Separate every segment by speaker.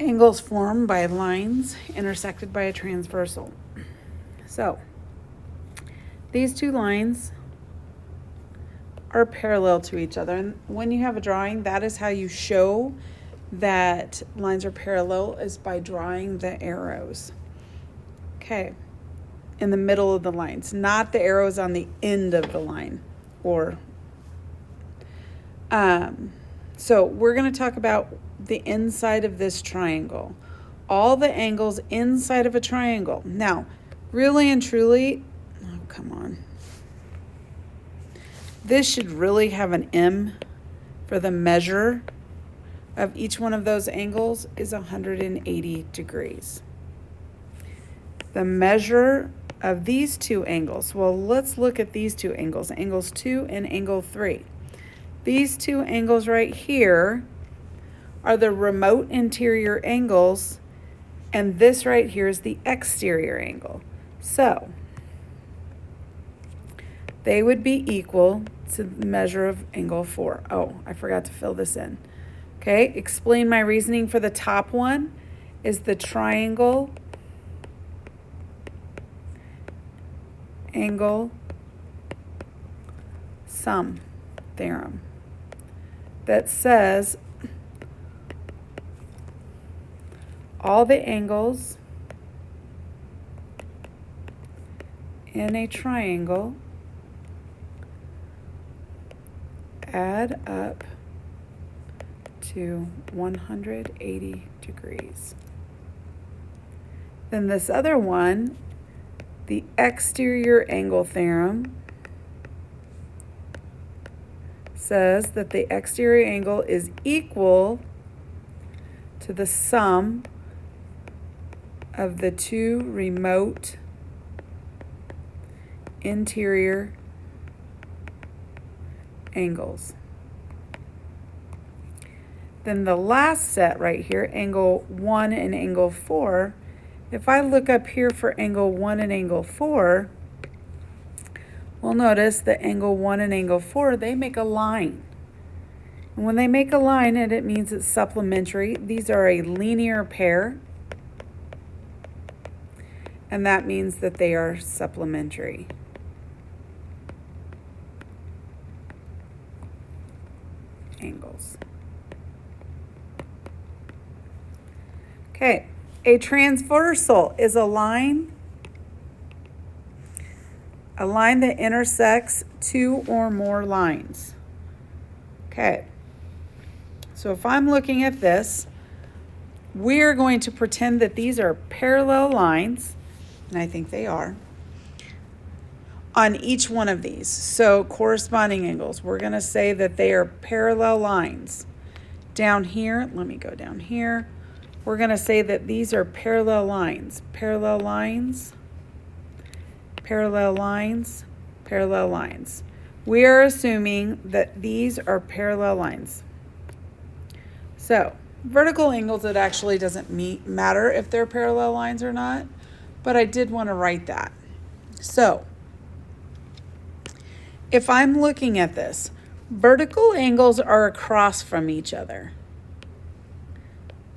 Speaker 1: Angles formed by lines intersected by a transversal. So, these two lines are parallel to each other. And when you have a drawing, that is how you show that lines are parallel, is by drawing the arrows. Okay, in the middle of the lines, not the arrows on the end of the line. So we're going to talk about the inside of this triangle. All the angles inside of a triangle. Now, really and truly, oh, come on. This should really have an M, for the measure of each one of those angles is 180 degrees. The measure of these two angles, well, let's look at these two angles, angles 2 and angle 3. These two angles right here are the remote interior angles, and this right here is the exterior angle. So, they would be equal to the measure of angle 4. Oh, I forgot to fill this in. Okay, explain my reasoning for the top one is the triangle angle sum theorem that says all the angles in a triangle add up to 180 degrees. Then this other one, the exterior angle theorem, says that the exterior angle is equal to the sum of the two remote interior angles. Then the last set right here, angle 1 and angle 4, if I look up here for angle 1 and angle 4, we'll notice that angle 1 and angle 4, they make a line. And when they make a line, and it means it's supplementary, these are a linear pair, and that means that they are supplementary. Angles. Okay, a transversal is a line that intersects two or more lines. Okay, so if I'm looking at this, we're going to pretend that these are parallel lines, and I think they are, on each one of these. So corresponding angles, we're going to say that they are parallel lines. Down here, let me go down here. We're going to say that these are parallel lines. Parallel lines, parallel lines, parallel lines. We are assuming that these are parallel lines. So vertical angles, it actually doesn't matter if they're parallel lines or not, but I did want to write that. So if I'm looking at this, vertical angles are across from each other.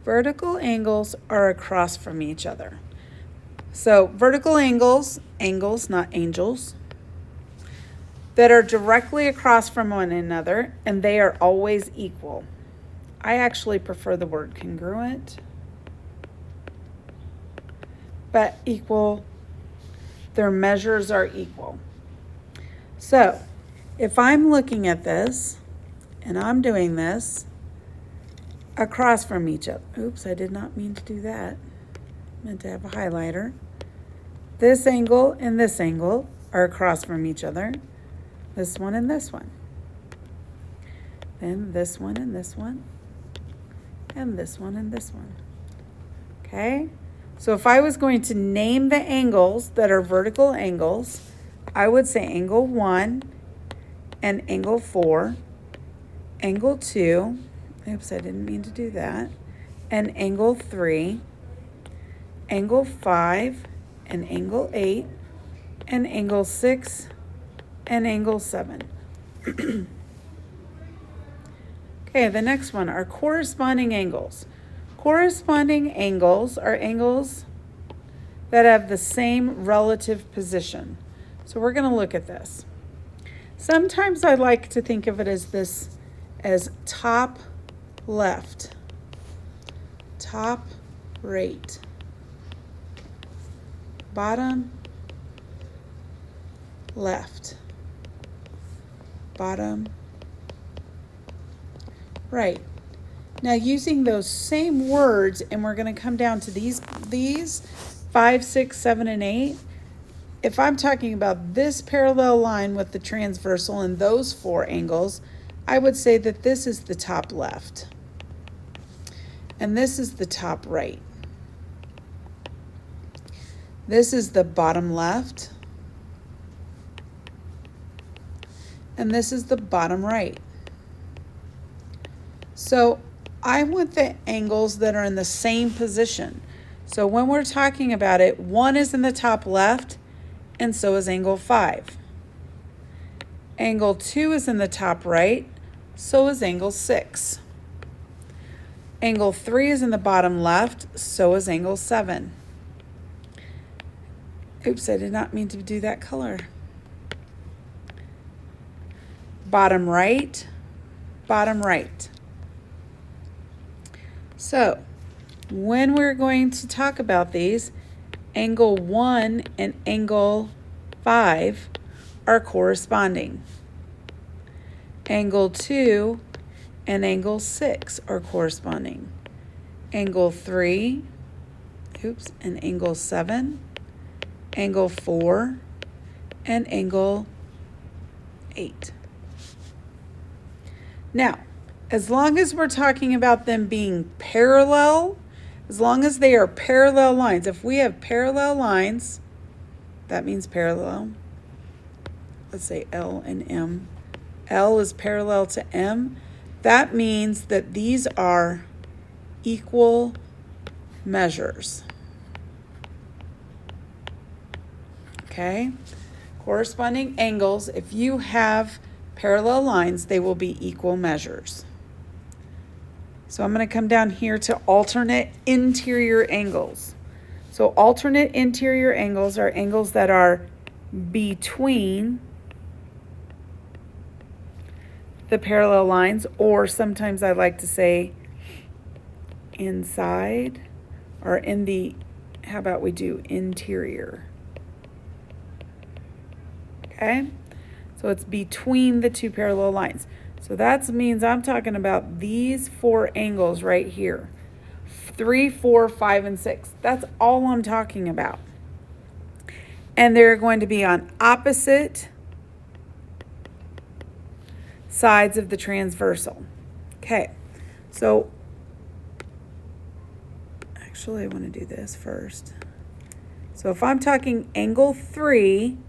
Speaker 1: Vertical angles are across from each other. So vertical angles, not angels, that are directly across from one another, and they are always equal. I actually prefer the word congruent, but equal, their measures are equal. So if I'm looking at this, and I'm doing this, across from each other. Oops, I did not mean to do that. I meant to have a highlighter. This angle and this angle are across from each other. This one and this one. Then this one and this one. And this one and this one. Okay? So if I was going to name the angles that are vertical angles, I would say angle 1 and angle 4, angle 2, oops, I didn't mean to do that, and angle 3, angle 5, and angle 8, and angle 6, and angle 7. Okay, the next one are corresponding angles. corresponding angles are angles that have the same relative position. So we're going to look at this. Sometimes I like to think of it as top left, top right, bottom left, bottom right. Now using those same words, and we're going to come down to these 5, 6, 7, and 8. If I'm talking about this parallel line with the transversal and those 4 angles, I would say that this is the top left. And this is the top right. This is the bottom left. And this is the bottom right. So I want the angles that are in the same position. So when we're talking about it, 1 is in the top left, and so is angle 5. Angle 2 is in the top right, so is angle 6. Angle 3 is in the bottom left, so is angle 7. Oops, I did not mean to do that color. Bottom right, bottom right. So when we're going to talk about these, angle 1 and angle 5 are corresponding. Angle 2 and angle 6 are corresponding. Angle 3, and angle 7, angle 4, and angle 8. Now, as long as we're talking about them being parallel, as long as they are parallel lines, if we have parallel lines, that means parallel. Let's say L and M. L is parallel to M. That means that these are equal measures. Okay? Corresponding angles, if you have parallel lines, they will be equal measures. So I'm going to come down here to alternate interior angles. So alternate interior angles are angles that are between the parallel lines, or sometimes I like to say inside, or in the, how about we do interior? Okay? So it's between the 2 parallel lines. So that means I'm talking about these 4 angles right here. 3, 4, 5, and 6. That's all I'm talking about. And they're going to be on opposite sides of the transversal. Okay, so actually I want to do this first. So if I'm talking angle 3,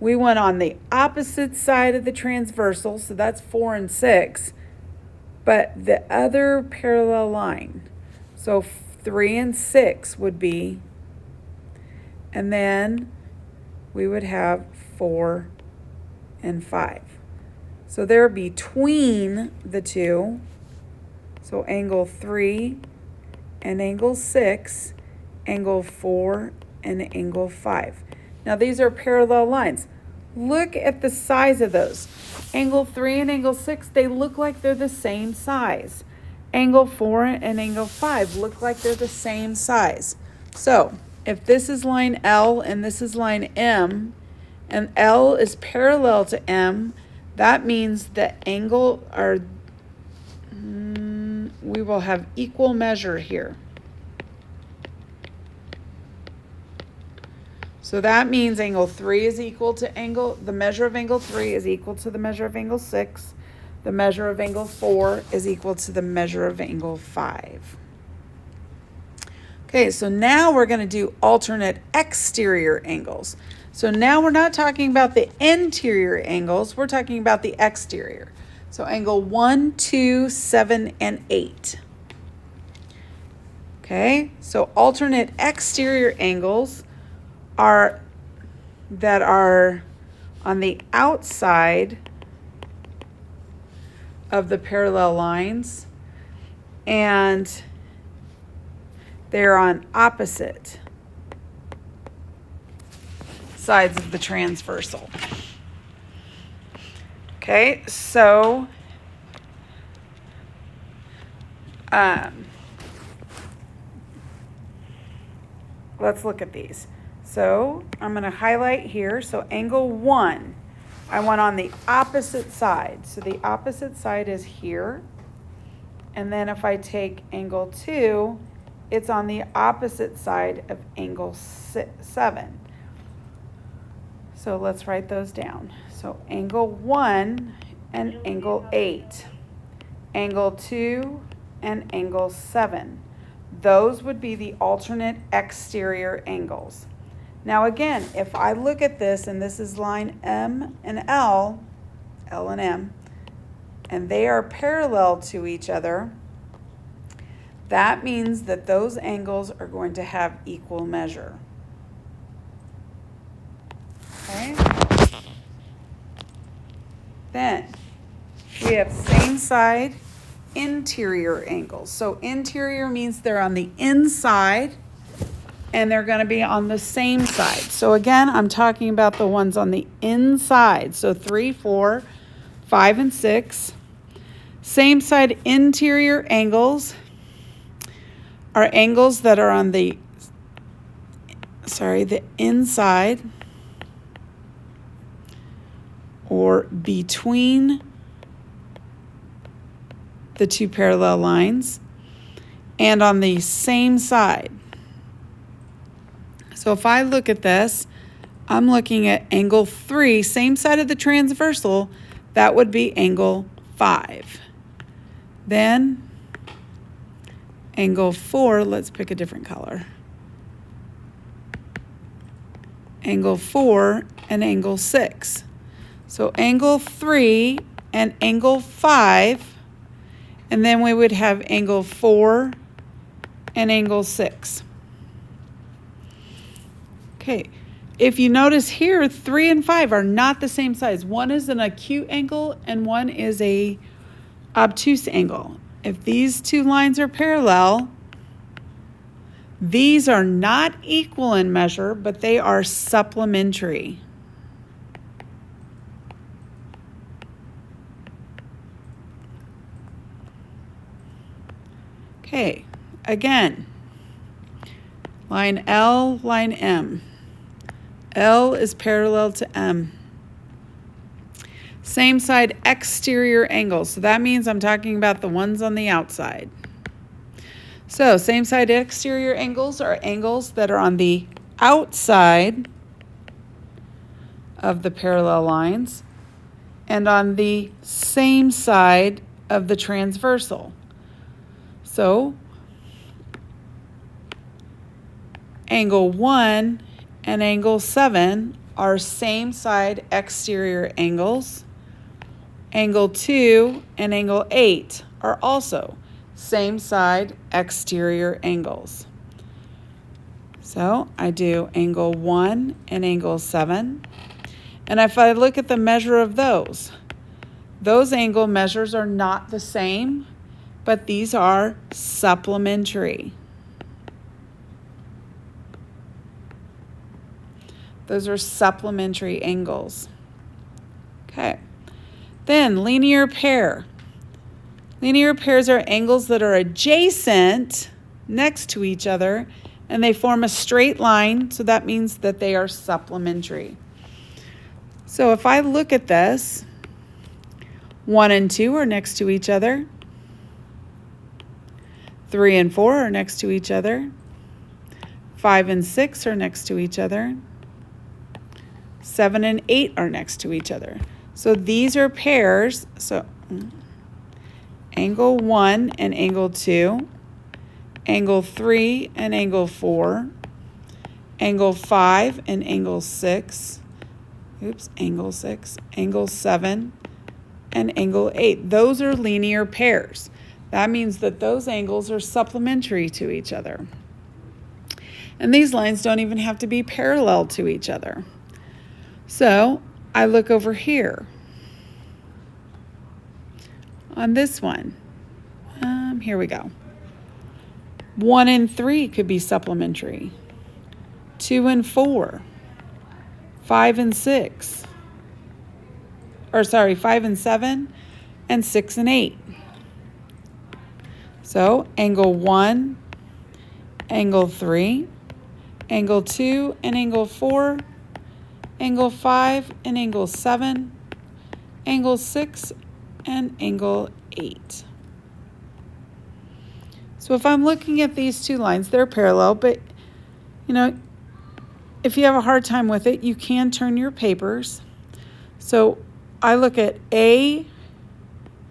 Speaker 1: we went on the opposite side of the transversal, so that's 4 and 6, but the other parallel line. So 3 and 6 would be, and then we would have 4 and 5. So they're between the 2, so angle 3 and angle 6, angle 4 and angle 5. Now these are parallel lines. Look at the size of those. Angle 3 and angle 6, they look like they're the same size. Angle 4 and angle 5 look like they're the same size. So if this is line L and this is line M, and L is parallel to M, that means the angle are, we will have equal measure here. So that means angle 3 is equal to the measure of angle 3 is equal to the measure of angle 6. The measure of angle 4 is equal to the measure of angle 5. Okay, so now we're going to do alternate exterior angles. So now we're not talking about the interior angles, we're talking about the exterior. So angle 1, 2, 7, and 8. Okay, so alternate exterior angles are on the outside of the parallel lines, and They're on opposite sides of the transversal. Okay, so let's look at these. So I'm going to highlight here. So angle 1, I want on the opposite side. So the opposite side is here. And then if I take angle 2, it's on the opposite side of angle 7. So let's write those down. So angle 1 and angle 8. Angle 2 and angle 7. Those would be the alternate exterior angles. Now again, if I look at this, and this is line M and L and M, and they are parallel to each other, that means that those angles are going to have equal measure. Okay? Then we have same side interior angles. So interior means they're on the inside and they're going to be on the same side. So again, I'm talking about the ones on the inside. So 3, 4, 5, and 6. Same side interior angles are angles that are on the inside or between the two parallel lines and on the same side. So if I look at this, I'm looking at angle 3, same side of the transversal, that would be angle 5. Then angle 4, let's pick a different color. Angle 4 and angle 6. So angle 3 and angle 5, and then we would have angle 4 and angle 6. Okay, if you notice here, 3 and 5 are not the same size. One is an acute angle and one is a obtuse angle. If these two lines are parallel, these are not equal in measure, but they are supplementary. Okay, again, line L, line M. L is parallel to M. Same side exterior angles. So that means I'm talking about the ones on the outside. So same side exterior angles are angles that are on the outside of the parallel lines and on the same side of the transversal. So angle 1 and angle 7 are same side exterior angles. Angle 2 and angle 8 are also same side exterior angles. So I do angle 1 and angle 7. And if I look at the measure of those angle measures are not the same, but these are supplementary. Those are supplementary angles. Okay. Then linear pair. Linear pairs are angles that are adjacent next to each other and they form a straight line, so that means that they are supplementary. So if I look at this, 1 and 2 are next to each other. 3 and 4 are next to each other. 5 and 6 are next to each other. 7 and 8 are next to each other. So these are pairs. So angle 1 and angle 2, angle 3 and angle 4, angle 5 and angle 6, angle 6, angle 7, and angle 8. Those are linear pairs. That means that those angles are supplementary to each other. And these lines don't even have to be parallel to each other. So I look over here on this one. Here we go. 1 and 3 could be supplementary. 2 and 4. 5 and 6. Or sorry, 5 and 7, and 6 and 8. So angle 1, angle 3, angle 2 and angle 4, angle 5 and angle 7, angle 6 and angle 8. So if I'm looking at these two lines, they're parallel, but you know, if you have a hard time with it, you can turn your papers. So I look at A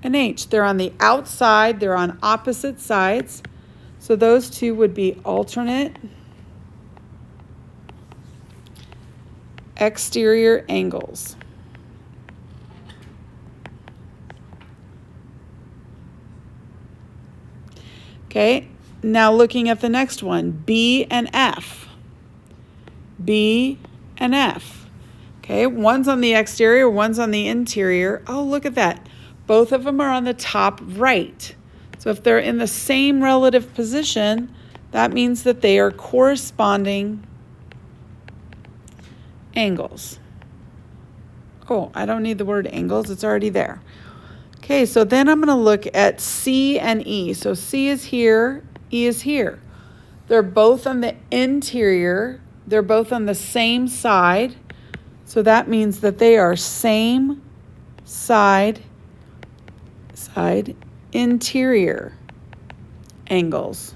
Speaker 1: and H. They're on the outside, they're on opposite sides. So those two would be alternate exterior angles. Okay, now looking at the next one, B and F. B and F. Okay, one's on the exterior, one's on the interior. Oh, look at that. Both of them are on the top right. So if they're in the same relative position, that means that they are corresponding angles. Oh, I don't need the word angles, it's already there. Okay, so then I'm going to look at C and E. So C is here, E is here. They're both on the interior. They're both on the same side. So that means that they are same side interior angles.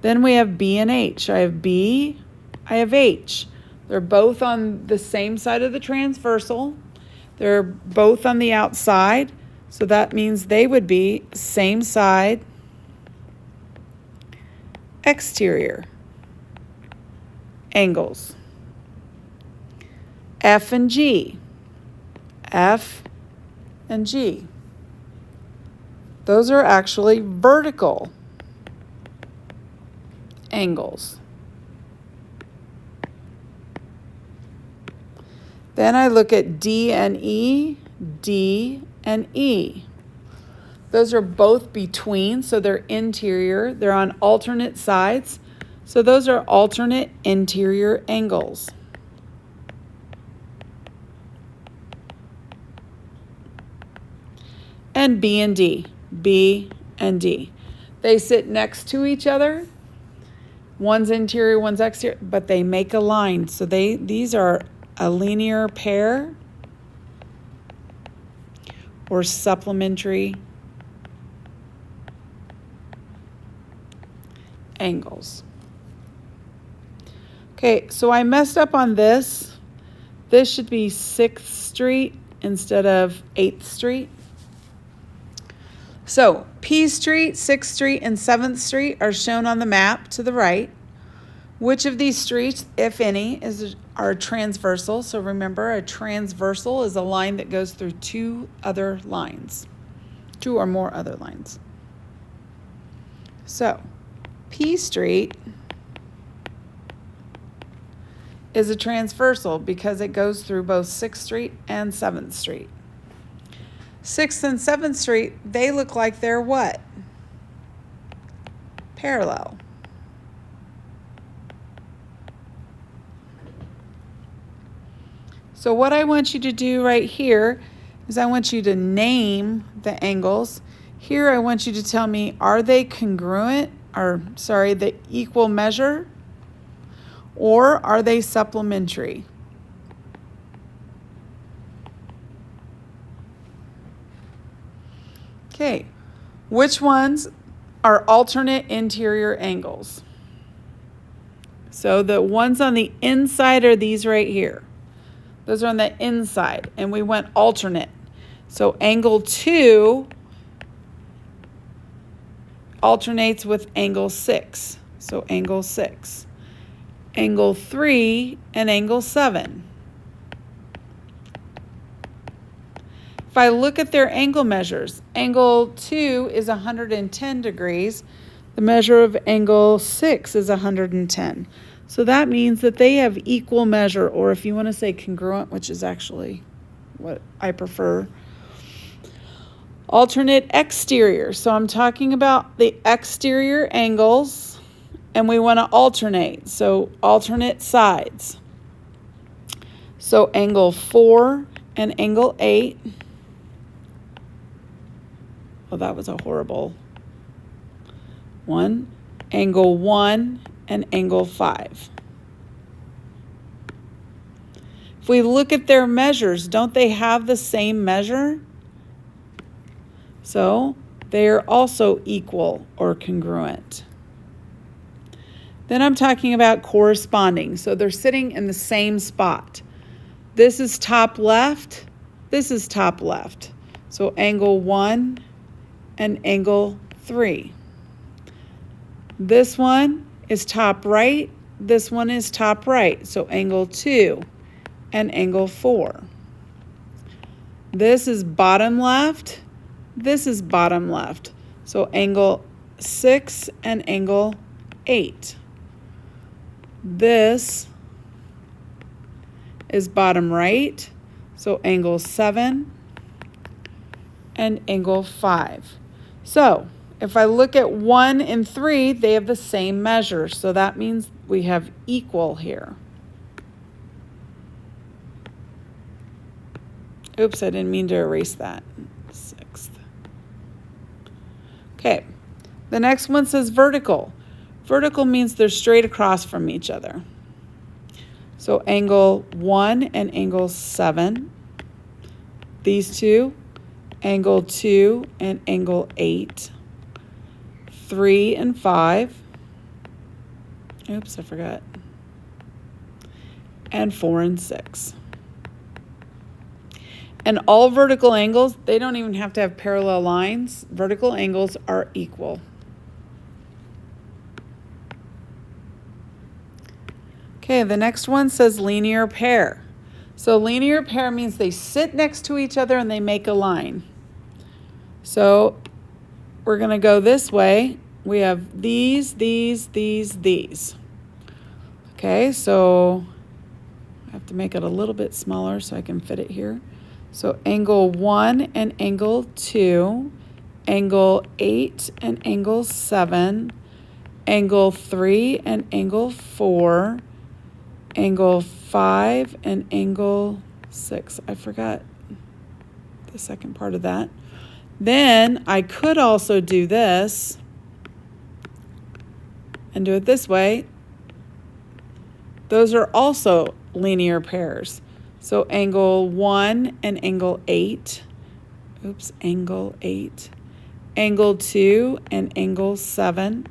Speaker 1: Then we have B and H. I have B, I have H. They're both on the same side of the transversal. They're both on the outside. So that means they would be same side exterior angles. F and G. F and G. Those are actually vertical angles. Then I look at D and E, D and E. Those are both between, so they're interior. They're on alternate sides. So those are alternate interior angles. And B and D. B and D. They sit next to each other. One's interior, one's exterior, but they make a line. So these are a linear pair or supplementary angles. Okay, so I messed up on this. This should be 6th Street instead of 8th Street. So P Street, 6th Street, and 7th Street are shown on the map to the right. Which of these streets, if any, are transversal? So remember, a transversal is a line that goes through two or more other lines. So P Street is a transversal because it goes through both 6th Street and 7th Street. 6th and 7th Street, they look like they're what? Parallel. So what I want you to do right here is I want you to name the angles. Here I want you to tell me, are they congruent, the equal measure, or are they supplementary? Okay, which ones are alternate interior angles? So the ones on the inside are these right here. Those are on the inside, and we went alternate. So angle 2 alternates with angle 6. So angle 6. Angle 3 and angle 7. If I look at their angle measures, angle 2 is 110 degrees. The measure of angle 6 is 110. So that means that they have equal measure, or if you want to say congruent, which is actually what I prefer. Alternate exterior. So I'm talking about the exterior angles and we want to alternate. So alternate sides. So angle 4 and angle 8. Oh, that was a horrible one. Angle 1 and angle 5. If we look at their measures, don't they have the same measure? So they are also equal or congruent. Then I'm talking about corresponding. So they're sitting in the same spot. This is top left. This is top left. So angle 1 and angle 3. This one is top right. This one is top right. So angle 2 and angle 4. This is bottom left. This is bottom left. So angle 6 and angle 8. This is bottom right, so angle 7 and angle 5. So if I look at 1 and 3, they have the same measure, so that means we have equal here. Oops, I didn't mean to erase that. 6th. Okay, the next one says vertical. Vertical means they're straight across from each other. So angle 1 and angle 7. These two, angle 2 and angle 8. 3 and 5. Oops, I forgot. And 4 and 6. And all vertical angles, they don't even have to have parallel lines. Vertical angles are equal. Okay, the next one says linear pair. So linear pair means they sit next to each other and they make a line. So we're going to go this way. We have these. Okay, so I have to make it a little bit smaller so I can fit it here. So angle 1 and angle 2, angle 8 and angle 7, angle 3 and angle 4, angle 5 and angle 6. I forgot the second part of that. Then I could also do this and do it this way. Those are also linear pairs. So angle 1 and angle 8. Oops, angle 8. Angle 2 and angle 7.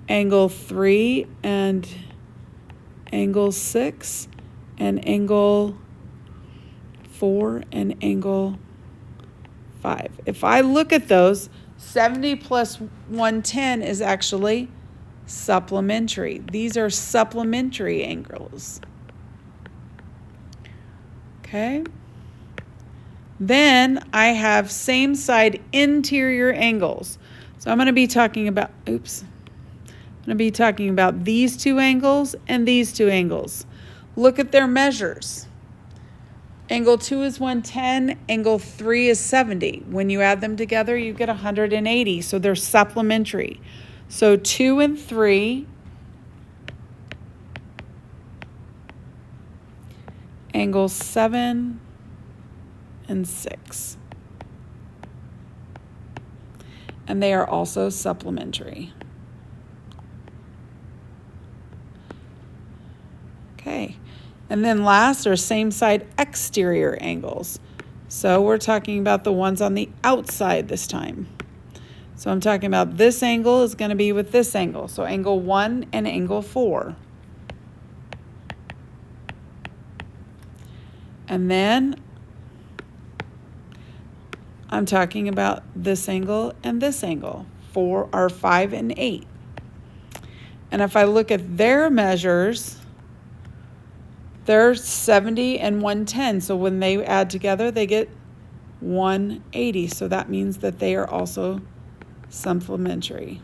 Speaker 1: Angle 3 and angle 6. And angle 4 and angle 5. If I look at those, 70 plus 110 is actually supplementary. These are supplementary angles. Okay. Then I have same side interior angles. So I'm going to be talking about, I'm going to be talking about these two angles and these two angles. Look at their measures. Angle 2 is 110, angle 3 is 70. When you add them together, you get 180, so they're supplementary. So 2 and 3, angle 7 and 6. And they are also supplementary. Okay. And then last are same side exterior angles. So we're talking about the ones on the outside this time. So I'm talking about this angle is going to be with this angle. So angle 1 and angle 4. And then I'm talking about this angle and this angle, 4 or 5 and 8. And if I look at their measures, they're 70 and 110. So when they add together, they get 180. So that means that they are also supplementary.